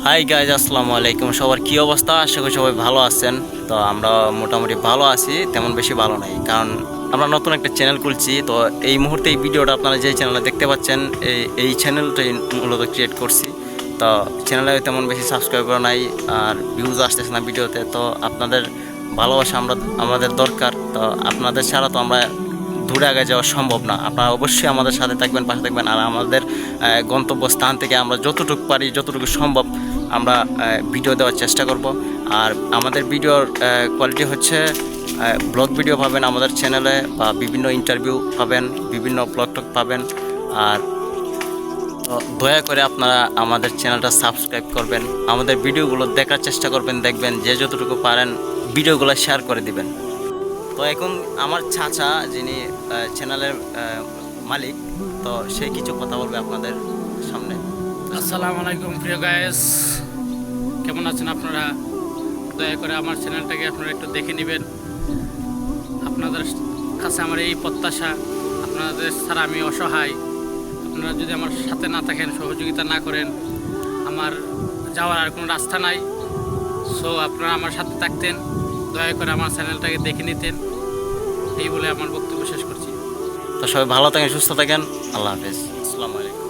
Hi guys, আসসালামু আলাইকুম। সবার কী অবস্থা? আশা করি সবাই ভালো আছেন। তো আমরা মোটামুটি ভালো আছি, তেমন বেশি ভালো নাই, কারণ আমরা নতুন একটা চ্যানেল খুলছি। তো এই মুহূর্তে এই ভিডিওটা আপনারা যে চ্যানেলে দেখতে পাচ্ছেন, এই চ্যানেলটাই মূলত ক্রিয়েট করছি। তো চ্যানেলে তেমন বেশি সাবস্ক্রাইবার নাই, আর ভিউজ আসতেছে না ভিডিওতে। তো আপনাদের ভালোবাসা আমাদের দরকার। তো আপনাদের ছাড়া তো আমরা দূরে আগে যাওয়া সম্ভব না। আপনারা অবশ্যই আমাদের সাথে থাকবেন, পাশে থাকবেন, আর আমাদের গন্তব্যস্থান থেকে আমরা যতটুকু পারি, যতটুকু সম্ভব আমরা ভিডিও দেওয়ার চেষ্টা করব। আর আমাদের ভিডিওর কোয়ালিটি হচ্ছে ব্লগ ভিডিও পাবেন আমাদের চ্যানেলে, বা বিভিন্ন ইন্টারভিউ পাবেন, বিভিন্ন ব্লগ টক পাবেন। আর তো দয়া করে আপনারা আমাদের চ্যানেলটা সাবস্ক্রাইব করবেন, আমাদের ভিডিওগুলো দেখার চেষ্টা করবেন, দেখবেন যে যতটুকু পারেন ভিডিওগুলো শেয়ার করে দিবেন। তো এখন আমার চাচা, যিনি চ্যানেলের মালিক, তো সে কিছু কথা বলবে আপনাদের সামনে। আসসালামু আলাইকুম প্রিয় গায়েস, কেমন আছেন আপনারা? দয়া করে আমার চ্যানেলটাকে আপনারা একটু দেখে নেবেন। আপনাদের কাছে আমার এই প্রত্যাশা, আপনাদের ছাড়া আমি অসহায়। আপনারা যদি আমার সাথে না থাকেন, সহযোগিতা না করেন, আমার যাওয়ার আর কোনো রাস্তা নাই। সো আপনারা আমার সাথে থাকতেন, দয়া করে আমার চ্যানেলটাকে দেখে নিতেন। এই বলে আমার বক্তব্য শেষ করছি। তো সবাই ভালো থাকেন, সুস্থ থাকেন। আল্লাহ হাফেজ, আসসালামু আলাইকুম।